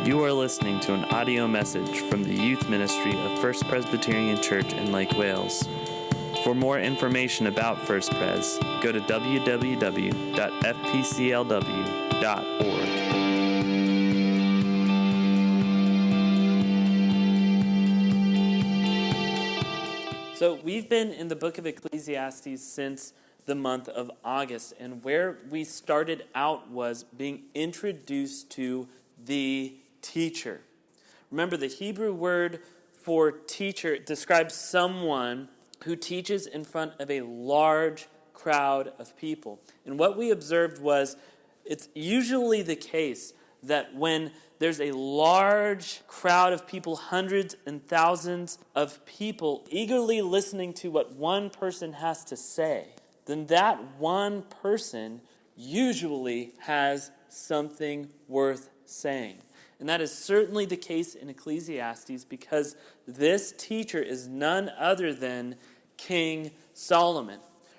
You are listening to an audio message from the youth ministry of First Presbyterian Church in Lake Wales. For more information about First Pres, go to www.fpclw.org. So we've been in the book of Ecclesiastes since the month of August, and where we started out was being introduced to the teacher. Remember, the Hebrew word for teacher describes someone who teaches in front of a large crowd of people. And what we observed was it's usually the case that when there's a large crowd of people, hundreds and thousands of people eagerly listening to what one person has to say, then that one person usually has something worth saying. And that is certainly the case in Ecclesiastes, because this teacher is none other than King Solomon.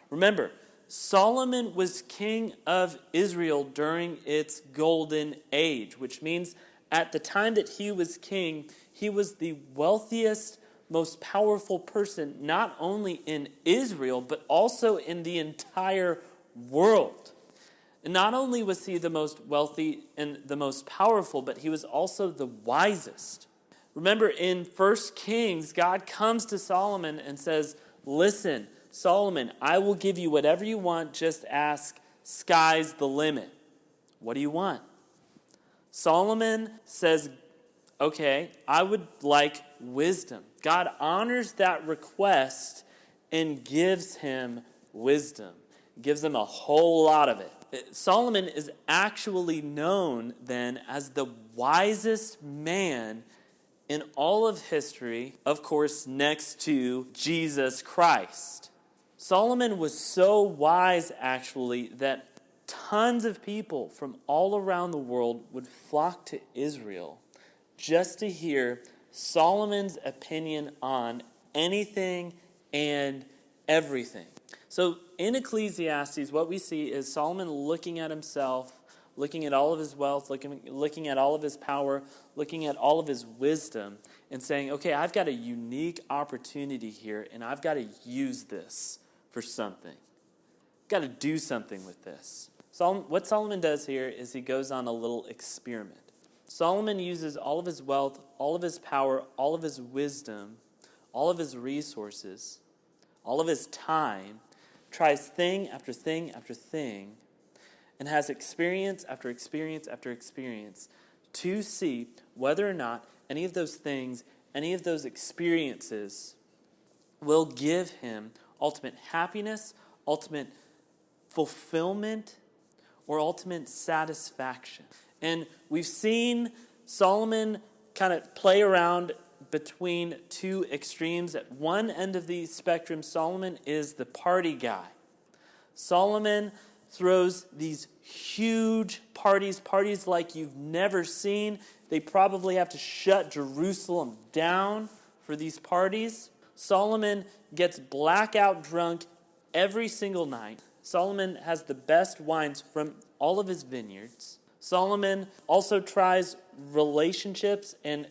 Remember, Solomon was king of Israel during its golden age, which means at the time that he was king, he was the wealthiest, most powerful person, not only in Israel, but also in the entire world. And not only was he the most wealthy and the most powerful, but he was also the wisest. Remember, in 1 Kings, God comes to Solomon and says, "Listen, Solomon, I will give you whatever you want, just ask, sky's the limit. What do you want?" Solomon says, "Okay, I would like wisdom." God honors that request and gives him wisdom. Gives him a whole lot of it. Solomon is actually known then as the wisest man in all of history, of course, next to Jesus Christ. Solomon was so wise, actually, that tons of people from all around the world would flock to Israel just to hear Solomon's opinion on anything and everything. So in Ecclesiastes, what we see is Solomon looking at himself, looking at all of his wealth, looking at all of his power, looking at all of his wisdom, and saying, okay, I've got a unique opportunity here, and I've got to use this for something. I've got to do something with this. What Solomon does here is he goes on a little experiment. Solomon uses all of his wealth, all of his power, all of his wisdom, all of his resources, all of his time, tries thing after thing after thing, and has experience after experience after experience to see whether or not any of those things, any of those experiences will give him ultimate happiness, ultimate fulfillment, or ultimate satisfaction. And we've seen Solomon kind of play around between two extremes. At one end of the spectrum, Solomon is the party guy. Solomon throws these huge parties like you've never seen. They probably have to shut Jerusalem down for these parties. Solomon gets blackout drunk every single night. Solomon has the best wines from all of his vineyards. Solomon also tries relationships and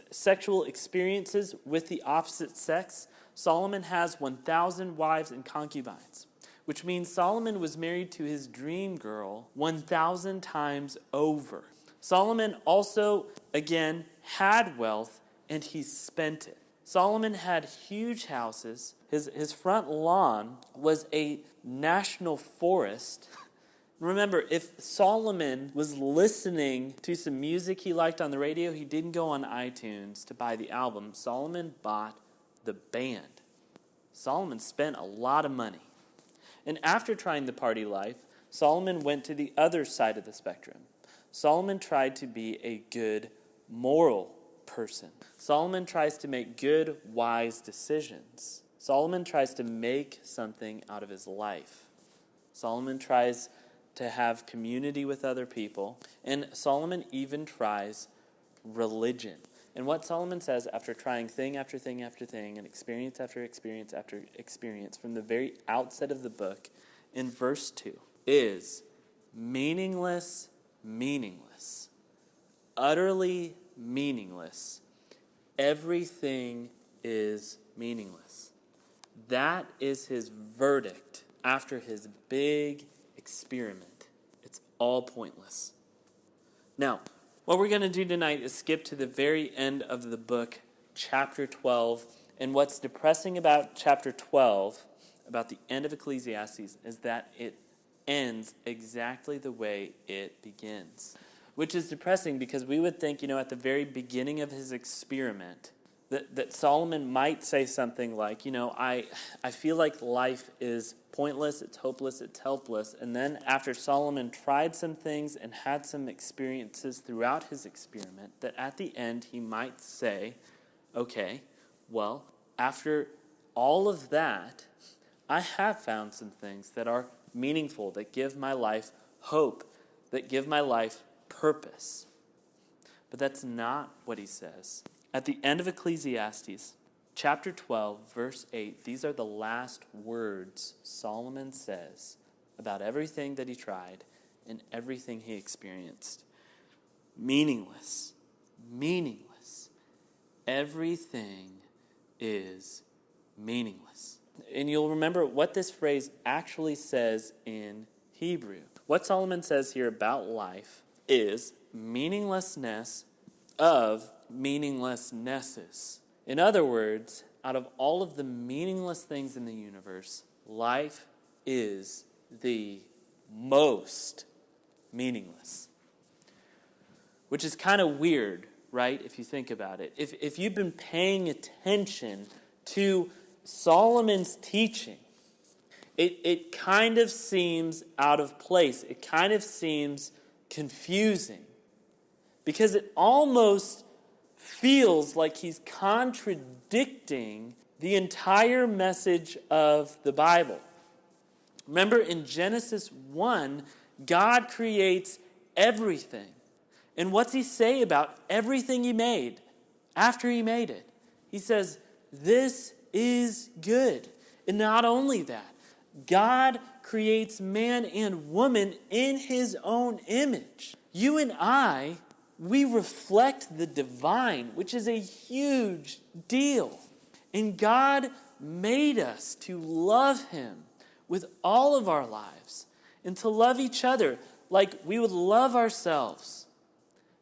sexual experiences with the opposite sex. Solomon has 1,000 wives and concubines, which means Solomon was married to his dream girl 1,000 times over. Solomon also, again, had wealth, and he spent it. Solomon had huge houses. His front lawn was a national forest. Remember, if Solomon was listening to some music he liked on the radio, he didn't go on iTunes to buy the album. Solomon bought the band. Solomon spent a lot of money. And after trying the party life, Solomon went to the other side of the spectrum. Solomon tried to be a good moral person. Solomon tries to make good, wise decisions. Solomon tries to make something out of his life. Solomon tries to have community with other people. And Solomon even tries religion. And what Solomon says after trying thing after thing after thing and experience after experience after experience from the very outset of the book in verse 2 is meaningless, utterly meaningless. Everything is meaningless. That is his verdict after his big experiment. It's all pointless. Now, what we're going to do tonight is skip to the very end of the book, chapter 12. And what's depressing about chapter 12, about the end of Ecclesiastes, is that it ends exactly the way it begins. Which is depressing because we would think, at the very beginning of his experiment, that Solomon might say something like, I feel like life is pointless, it's hopeless, it's helpless. And then after Solomon tried some things and had some experiences throughout his experiment, that at the end he might say, okay, well, after all of that, I have found some things that are meaningful, that give my life hope, that give my life purpose. But that's not what he says. At the end of Ecclesiastes, chapter 12, verse 8, these are the last words Solomon says about everything that he tried and everything he experienced. Meaningless. Meaningless. Everything is meaningless. And you'll remember what this phrase actually says in Hebrew. What Solomon says here about life is meaninglessness of meaninglessnesses. In other words, out of all of the meaningless things in the universe, life is the most meaningless. Which is kind of weird, right, if you think about it. If you've been paying attention to Solomon's teaching, it kind of seems out of place. It kind of seems confusing because it almost feels like he's contradicting the entire message of the Bible. Remember, in Genesis 1, God creates everything. And what's he say about everything he made after he made it? He says, this is good. And not only that, God creates man and woman in his own image. You and I, we reflect the divine, which is a huge deal. And God made us to love him with all of our lives and to love each other like we would love ourselves.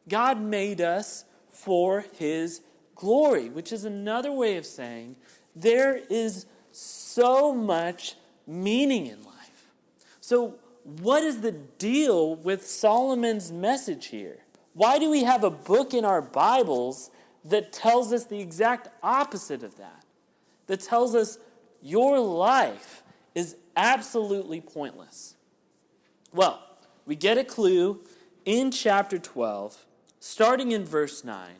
God made us for his glory, which is another way of saying there is so much meaning in life. So what is the deal with Solomon's message here? Why do we have a book in our Bibles that tells us the exact opposite of that? That tells us your life is absolutely pointless. Well, we get a clue in chapter 12, starting in verse 9.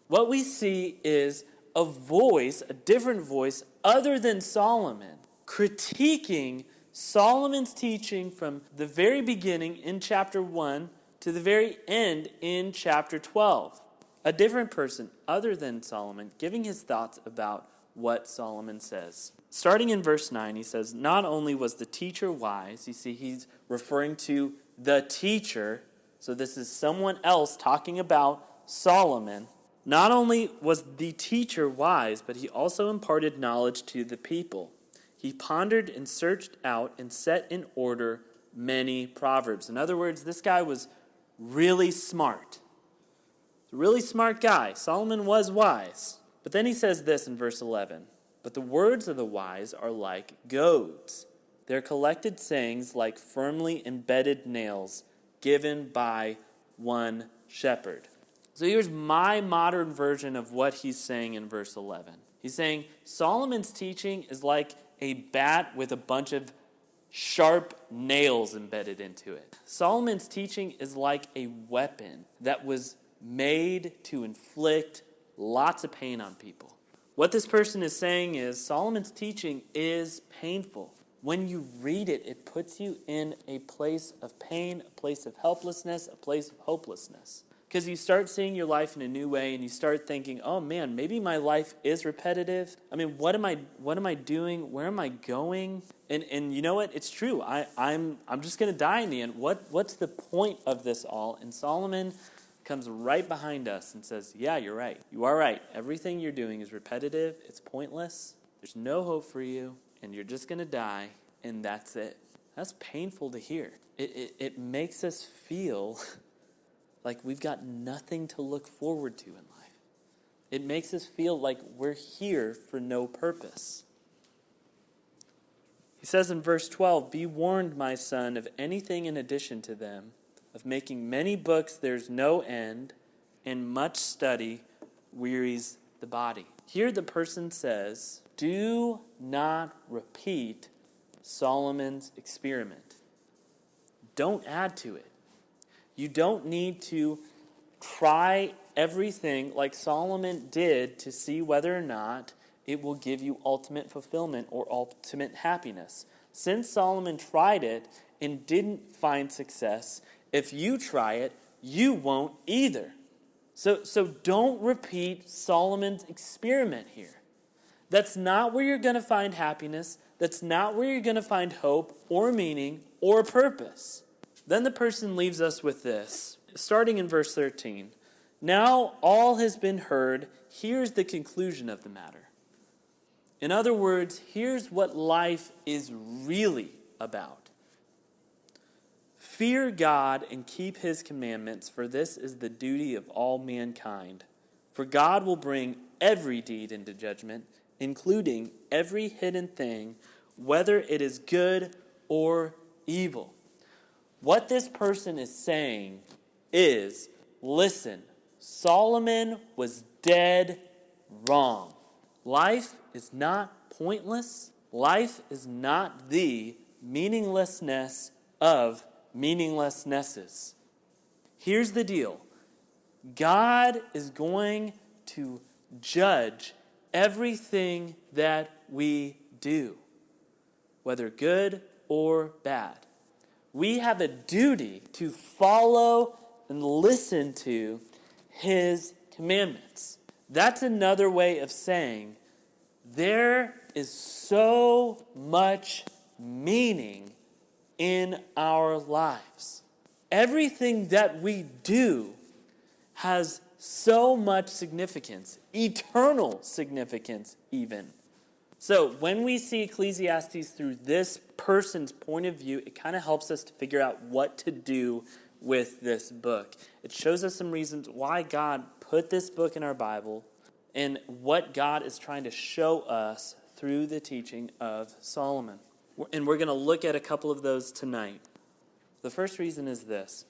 What we see is a voice, a different voice other than Solomon, critiquing Solomon's teaching from the very beginning in chapter 1 to the very end in chapter 12. A different person other than Solomon giving his thoughts about what Solomon says. Starting in verse 9, he says, not only was the teacher wise, you see he's referring to the teacher, so this is someone else talking about Solomon. Not only was the teacher wise, but he also imparted knowledge to the people. He pondered and searched out and set in order many proverbs. In other words, this guy was really smart. A really smart guy. Solomon was wise. But then he says this in verse 11. But the words of the wise are like goads. Their collected sayings like firmly embedded nails given by one shepherd. So here's my modern version of what he's saying in verse 11. He's saying Solomon's teaching is like a bat with a bunch of sharp nails embedded into it. Solomon's teaching is like a weapon that was made to inflict lots of pain on people. What this person is saying is Solomon's teaching is painful. When you read it, it puts you in a place of pain, a place of helplessness, a place of hopelessness. Because you start seeing your life in a new way and you start thinking, oh man, maybe my life is repetitive. I mean, what am I doing? Where am I going? And you know what? It's true. I'm just going to die in the end. What's the point of this all? And Solomon comes right behind us and says, yeah, you're right. You are right. Everything you're doing is repetitive. It's pointless. There's no hope for you, and you're just going to die, and that's it. That's painful to hear. It makes us feel like we've got nothing to look forward to in life. It makes us feel like we're here for no purpose. He says in verse 12, "Be warned, my son, of anything in addition to them, of making many books there's no end, and much study wearies the body." Here the person says, do not repeat Solomon's experiment. Don't add to it. You don't need to try everything like Solomon did to see whether or not it will give you ultimate fulfillment or ultimate happiness. Since Solomon tried it and didn't find success, if you try it, you won't either. So don't repeat Solomon's experiment here. That's not where you're going to find happiness. That's not where you're going to find hope or meaning or purpose. Then the person leaves us with this, starting in verse 13. "Now all has been heard. Here's the conclusion of the matter." In other words, here's what life is really about. "Fear God and keep his commandments, for this is the duty of all mankind. For God will bring every deed into judgment, including every hidden thing, whether it is good or evil." What this person is saying is, listen, Solomon was dead wrong. Life is not pointless. Life is not the meaninglessness of meaninglessnesses. Here's the deal. God is going to judge everything that we do, whether good or bad. We have a duty to follow and listen to his commandments. That's another way of saying there is so much meaning in our lives. Everything that we do has so much significance, eternal significance even. So when we see Ecclesiastes through this person's point of view, it kind of helps us to figure out what to do with this book. It shows us some reasons why God put this book in our Bible and what God is trying to show us through the teaching of Solomon. And we're going to look at a couple of those tonight. The first reason is this.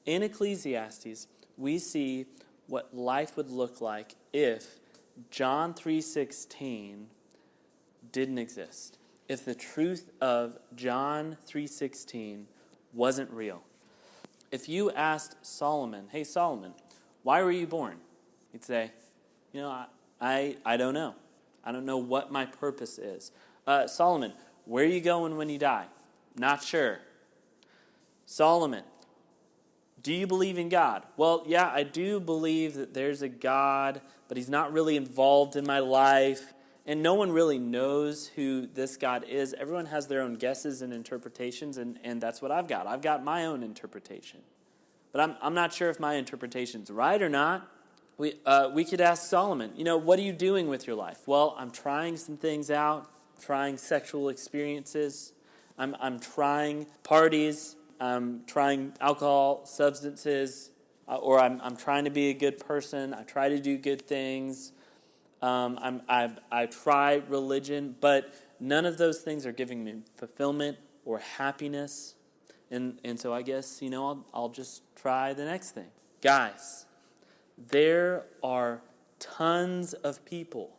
In Ecclesiastes, we see what life would look like if John 3:16 didn't exist. If the truth of John 3:16 wasn't real. If you asked Solomon, "Hey Solomon, why were you born?" He'd say, I don't know. I don't know what my purpose is. Solomon, where are you going when you die? Not sure. Solomon, do you believe in God? Well, yeah, I do believe that there's a God, but he's not really involved in my life. And no one really knows who this God is. Everyone has their own guesses and interpretations, and that's what I've got. I've got my own interpretation. But I'm not sure if my interpretation's right or not. We could ask Solomon, what are you doing with your life? Well, I'm trying some things out, trying sexual experiences. I'm trying parties. I'm trying alcohol, substances, or I'm trying to be a good person. I try to do good things. I try religion, but none of those things are giving me fulfillment or happiness. And so I guess, I'll just try the next thing. Guys, there are tons of people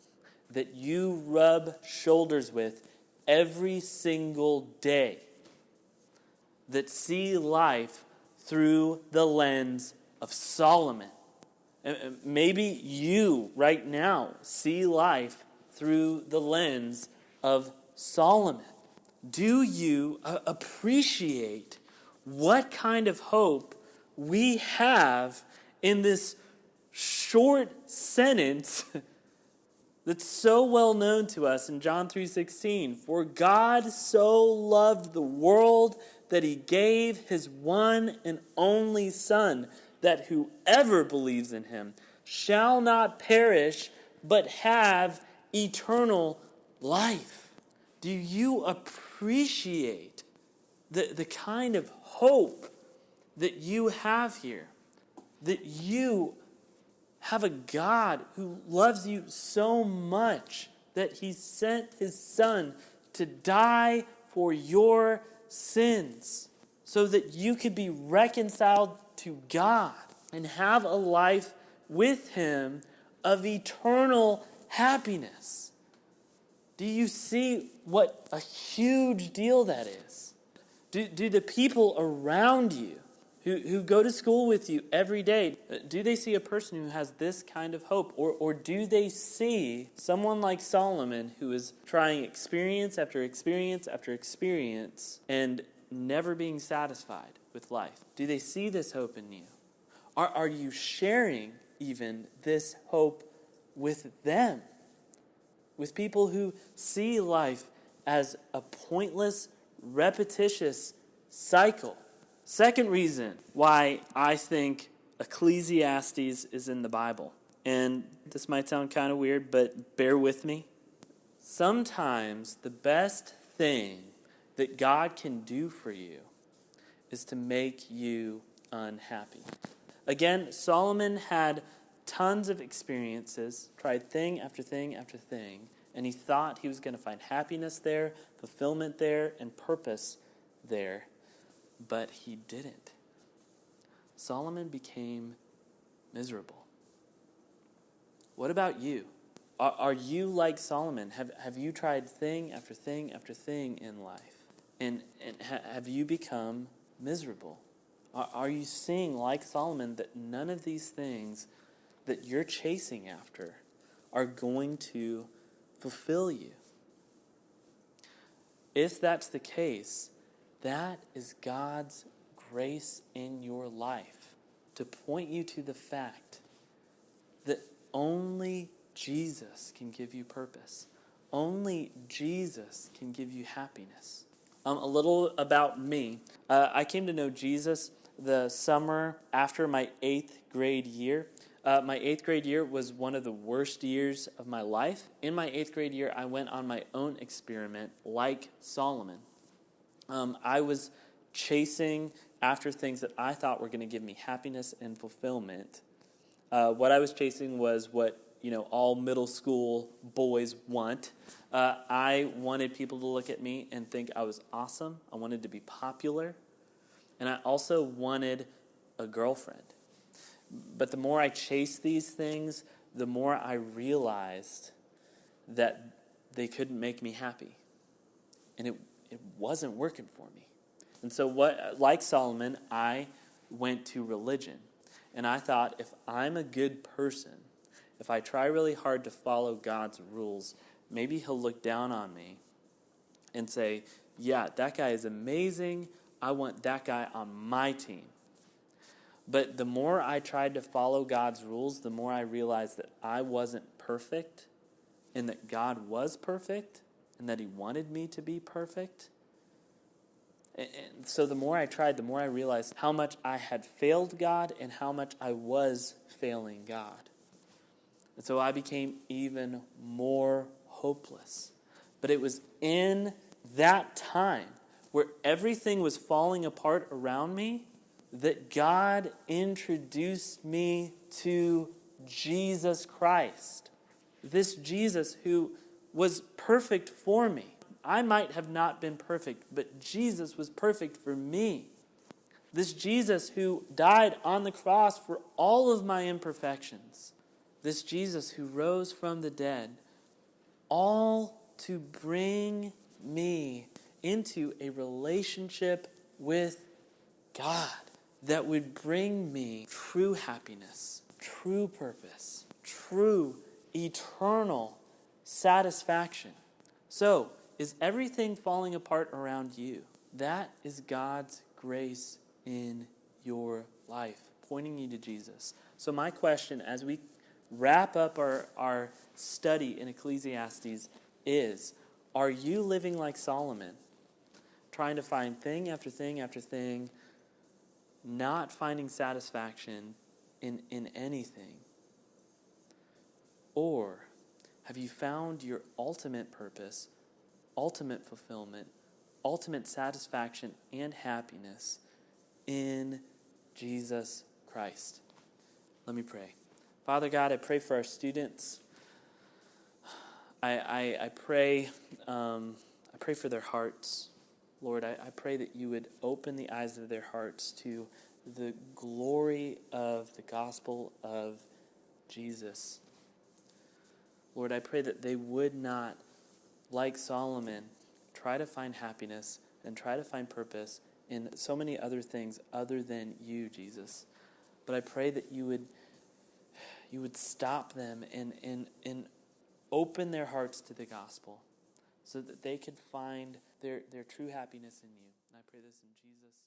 that you rub shoulders with every single day that see life through the lens of Solomon. Maybe you, right now, see life through the lens of Solomon. Do you appreciate what kind of hope we have in this short sentence that's so well known to us in John 3:16? For God so loved the world that he gave his one and only Son, that whoever believes in him shall not perish, but have eternal life. Do you appreciate the kind of hope that you have here? That you have a God who loves you so much that he sent his Son to die for your sins so that you could be reconciled to God and have a life with him of eternal happiness. Do you see what a huge deal that is? Do the people around you who go to school with you every day, do they see a person who has this kind of hope? Or do they see someone like Solomon who is trying experience after experience after experience and never being satisfied with life? Do they see this hope in you? Are you sharing even this hope with them? With people who see life as a pointless, repetitious cycle? Second reason why I think Ecclesiastes is in the Bible, and this might sound kind of weird, but bear with me. Sometimes the best thing that God can do for you is to make you unhappy. Again, Solomon had tons of experiences, tried thing after thing after thing, and he thought he was going to find happiness there, fulfillment there, and purpose there. But he didn't. Solomon became miserable. What about you? Are you like Solomon? Have you tried thing after thing after thing in life? And have you become miserable? Are you seeing, like Solomon, that none of these things that you're chasing after are going to fulfill you? If that's the case, that is God's grace in your life to point you to the fact that only Jesus can give you purpose. Only Jesus can give you happiness. A little about me. I came to know Jesus the summer after my 8th grade year. My 8th grade year was one of the worst years of my life. In my 8th grade year, I went on my own experiment like Solomon. I was chasing after things that I thought were going to give me happiness and fulfillment. What I was chasing was what all middle school boys want. I wanted people to look at me and think I was awesome. I wanted to be popular. And I also wanted a girlfriend. But the more I chased these things, the more I realized that they couldn't make me happy. And it wasn't working for me. And so like Solomon, I went to religion. And I thought, if I'm a good person, if I try really hard to follow God's rules, maybe he'll look down on me and say, yeah, that guy is amazing. I want that guy on my team. But the more I tried to follow God's rules, the more I realized that I wasn't perfect and that God was perfect and that he wanted me to be perfect. And so the more I tried, the more I realized how much I had failed God and how much I was failing God. And so I became even more hopeless. But it was in that time where everything was falling apart around me that God introduced me to Jesus Christ. This Jesus who was perfect for me. I might have not been perfect, but Jesus was perfect for me. This Jesus who died on the cross for all of my imperfections. This Jesus who rose from the dead, all to bring me into a relationship with God that would bring me true happiness, true purpose, true eternal satisfaction. So, is everything falling apart around you? That is God's grace in your life, pointing you to Jesus. So my question as we wrap up our study in Ecclesiastes is, are you living like Solomon, trying to find thing after thing after thing not finding satisfaction in anything? Or have you found your ultimate purpose, ultimate fulfillment, ultimate satisfaction and happiness in Jesus Christ? Let me pray. Father God, I pray for our students. I pray for their hearts. Lord, I pray that you would open the eyes of their hearts to the glory of the gospel of Jesus. Lord, I pray that they would not, like Solomon, try to find happiness and try to find purpose in so many other things other than you, Jesus. But I pray that you would stop them and open their hearts to the gospel so that they could find their true happiness in you. And I pray this in Jesus'